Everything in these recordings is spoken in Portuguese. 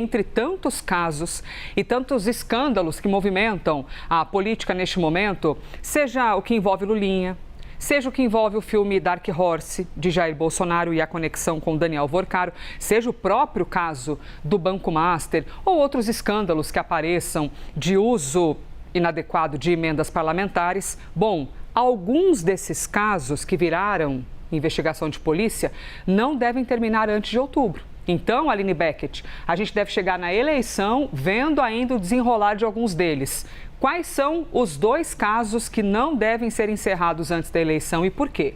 Entre tantos casos e tantos escândalos que movimentam a política neste momento, seja o que envolve Lulinha, seja o que envolve o filme Dark Horse, de Jair Bolsonaro e a conexão com Daniel Worcaro, seja o próprio caso do Banco Master ou outros escândalos que apareçam de uso inadequado de emendas parlamentares. Bom, alguns desses casos que viraram investigação de polícia não devem terminar antes de outubro. Então, Aline Beckett, a gente deve chegar na eleição vendo ainda o desenrolar de alguns deles. Quais são os 2 casos que não devem ser encerrados antes da eleição e por quê?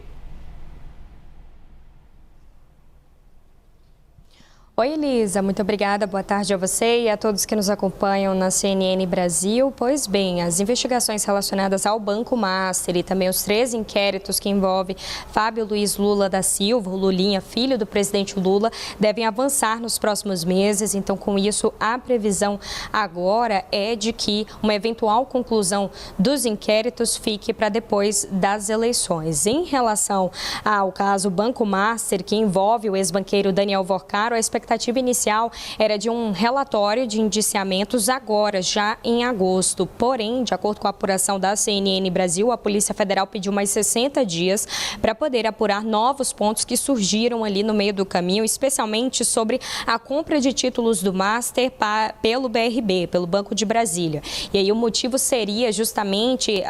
Oi, Elisa, muito obrigada. Boa tarde a você e a todos que nos acompanham na CNN Brasil. Pois bem, as investigações relacionadas ao Banco Master e também os 3 inquéritos que envolvem Fábio Luiz Lula da Silva, o Lulinha, filho do presidente Lula, devem avançar nos próximos meses. Então, com isso, a previsão agora é de que uma eventual conclusão dos inquéritos fique para depois das eleições. Em relação ao caso Banco Master, que envolve o ex-banqueiro Daniel Worcaro, a expectativa inicial era de um relatório de indiciamentos agora, já em agosto. Porém, de acordo com a apuração da CNN Brasil, a Polícia Federal pediu mais 60 dias para poder apurar novos pontos que surgiram ali no meio do caminho, especialmente sobre a compra de títulos do Master pelo BRB, pelo Banco de Brasília. E aí o motivo seria justamente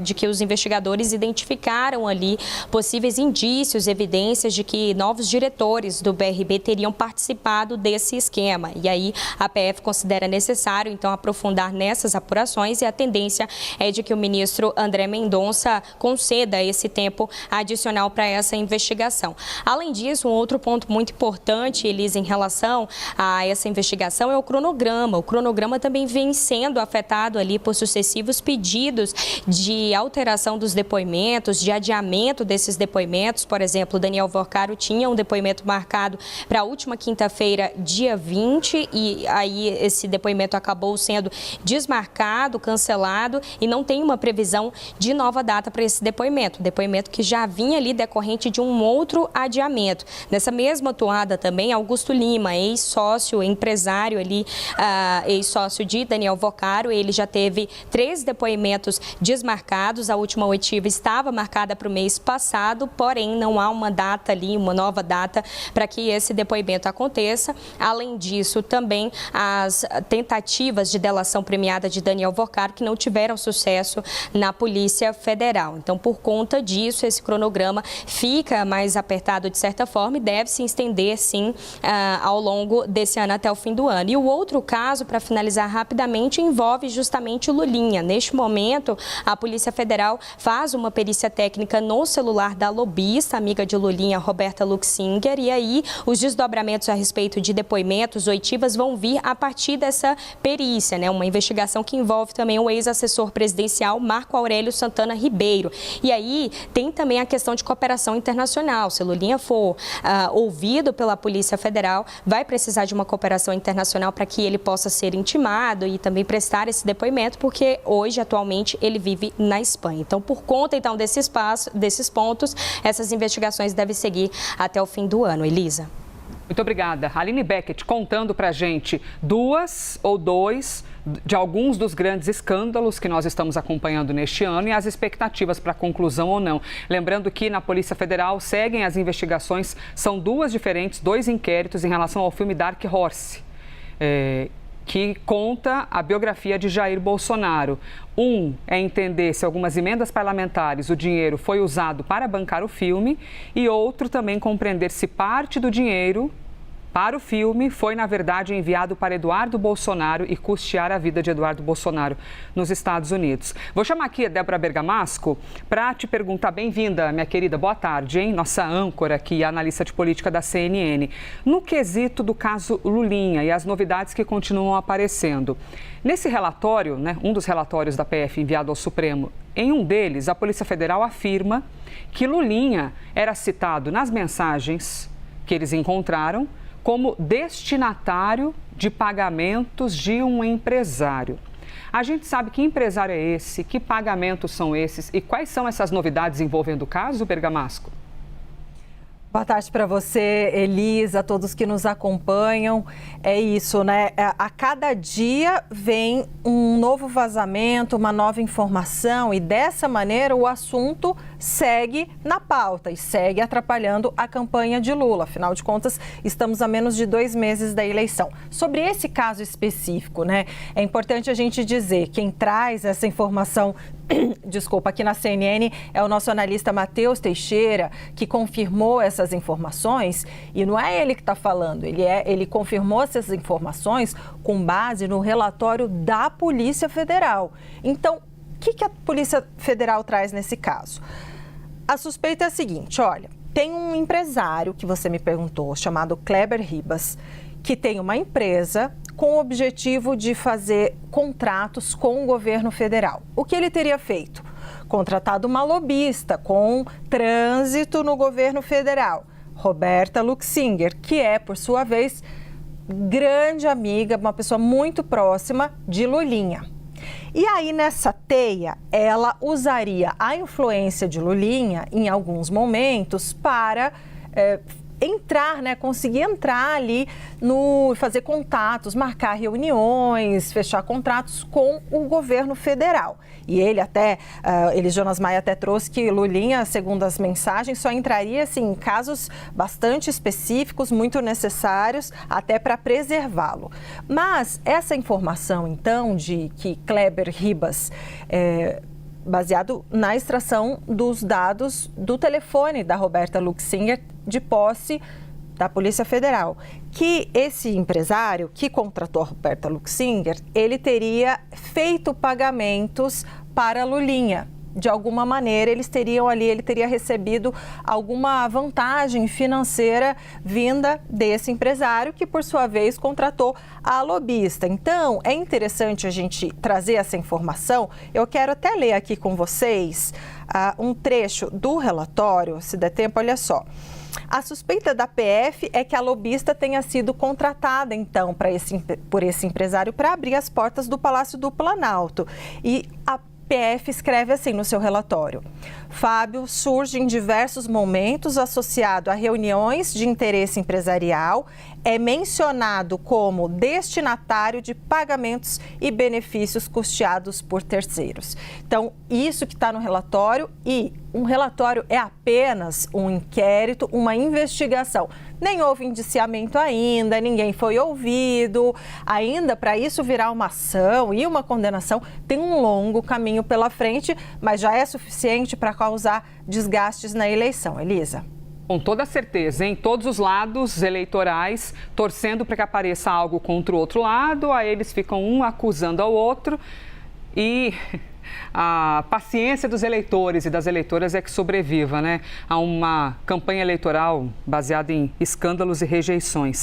de que os investigadores identificaram ali possíveis indícios, evidências de que novos diretores do BRB teriam participado desse esquema. E aí a PF considera necessário, então, aprofundar nessas apurações e a tendência é de que o ministro André Mendonça conceda esse tempo adicional para essa investigação. Além disso, um outro ponto muito importante, Elisa, em relação a essa investigação é o cronograma. O cronograma também vem sendo afetado ali por sucessivos pedidos de alteração dos depoimentos, de adiamento desses depoimentos. Por exemplo, Daniel Worcaro tinha um depoimento marcado para a última quinta-feira, dia 20, e aí esse depoimento acabou sendo desmarcado, cancelado e não tem uma previsão de nova data para esse depoimento. Depoimento que já vinha ali decorrente de um outro adiamento. Nessa mesma toada também, Augusto Lima, ex-sócio, empresário ali, ex-sócio de Daniel Worcaro, ele já teve 3 depoimentos desmarcados. A última oitiva estava marcada para o mês passado, porém não há uma data ali, uma nova data para que esse depoimento aconteça. Além disso, também as tentativas de delação premiada de Daniel Worcaro que não tiveram sucesso na Polícia Federal. Então, por conta disso, esse cronograma fica mais apertado de certa forma e deve se estender, sim, ao longo desse ano até o fim do ano. E o outro caso, para finalizar rapidamente, envolve justamente o Lulinha. Neste momento, a Polícia Federal faz uma perícia técnica no celular da lobista, amiga de Lulinha, Roberta Luxinger, e aí os desdobramentos a respeito de depoimentos, oitivas, vão vir a partir dessa perícia, né? Uma investigação que envolve também o ex-assessor presidencial Marco Aurélio Santana Ribeiro. E aí tem também a questão de cooperação internacional. Se Lulinha for ouvido pela Polícia Federal, vai precisar de uma cooperação internacional para que ele possa ser intimado e também prestar esse depoimento, porque hoje, atualmente, ele vive na Espanha. Então, por conta então desses pontos, essas investigações devem seguir até o fim do ano. Elisa. Muito obrigada. Aline Beckett contando para a gente 2 ou 2 de alguns dos grandes escândalos que nós estamos acompanhando neste ano e as expectativas para conclusão ou não. Lembrando que na Polícia Federal seguem as investigações, são 2 diferentes, 2 inquéritos em relação ao filme Dark Horse, que conta a biografia de Jair Bolsonaro. Um é entender se algumas emendas parlamentares, o dinheiro foi usado para bancar o filme, e outro também compreender se parte do dinheiro para o filme foi, na verdade, enviado para Eduardo Bolsonaro e custear a vida de Eduardo Bolsonaro nos Estados Unidos. Vou chamar aqui a Débora Bergamasco para te perguntar, bem-vinda, minha querida, boa tarde, hein? Nossa âncora aqui, analista de política da CNN. No quesito do caso Lulinha e as novidades que continuam aparecendo. Nesse relatório, né, um dos relatórios da PF enviado ao Supremo, em um deles, a Polícia Federal afirma que Lulinha era citado nas mensagens que eles encontraram como destinatário de pagamentos de um empresário. A gente sabe que empresário é esse, que pagamentos são esses e quais são essas novidades envolvendo o caso, Bergamasco? Boa tarde para você, Elisa, todos que nos acompanham. É isso, né? A cada dia vem um novo vazamento, uma nova informação e dessa maneira o assunto segue na pauta e segue atrapalhando a campanha de Lula. Afinal de contas, estamos a menos de 2 meses da eleição. Sobre esse caso específico, né? É importante a gente dizer, quem traz essa informação desculpa, aqui na CNN é o nosso analista Matheus Teixeira, que confirmou essas informações e não é ele que está falando, ele confirmou essas informações com base no relatório da Polícia Federal. Então, o que a Polícia Federal traz nesse caso? A suspeita é a seguinte, olha, tem um empresário que você me perguntou, chamado Kleber Ribas, que tem uma empresa com o objetivo de fazer contratos com o governo federal. O que ele teria feito? Contratado uma lobista com trânsito no governo federal, Roberta Luxinger, que é, por sua vez, grande amiga, uma pessoa muito próxima de Lulinha. E aí, nessa teia, ela usaria a influência de Lulinha, em alguns momentos, para entrar, né, conseguir entrar ali fazer contatos, marcar reuniões, fechar contratos com o governo federal. E Jonas Maia até trouxe que Lulinha, segundo as mensagens, só entraria assim, em casos bastante específicos, muito necessários, até para preservá-lo. Mas essa informação, então, de que Kleber Ribas baseado na extração dos dados do telefone da Roberta Luxinger de posse da Polícia Federal, que esse empresário que contratou a Roberta Luxinger, ele teria feito pagamentos para a Lulinha. De alguma maneira, ele teria recebido alguma vantagem financeira vinda desse empresário, que por sua vez contratou a lobista. Então, é interessante a gente trazer essa informação. Eu quero até ler aqui com vocês um trecho do relatório, se der tempo, olha só. A suspeita da PF é que a lobista tenha sido contratada, então, por esse empresário para abrir as portas do Palácio do Planalto. E a PF escreve assim no seu relatório: Fábio surge em diversos momentos associado a reuniões de interesse empresarial, é mencionado como destinatário de pagamentos e benefícios custeados por terceiros. Então, isso que está no relatório, e um relatório é apenas um inquérito, uma investigação. Nem houve indiciamento ainda, ninguém foi ouvido. Ainda para isso virar uma ação e uma condenação, tem um longo caminho pela frente, mas já é suficiente para causar desgastes na eleição. Elisa. Com toda certeza, em todos os lados eleitorais, torcendo para que apareça algo contra o outro lado, aí eles ficam um acusando ao outro e a paciência dos eleitores e das eleitoras é que sobreviva, né, a uma campanha eleitoral baseada em escândalos e rejeições.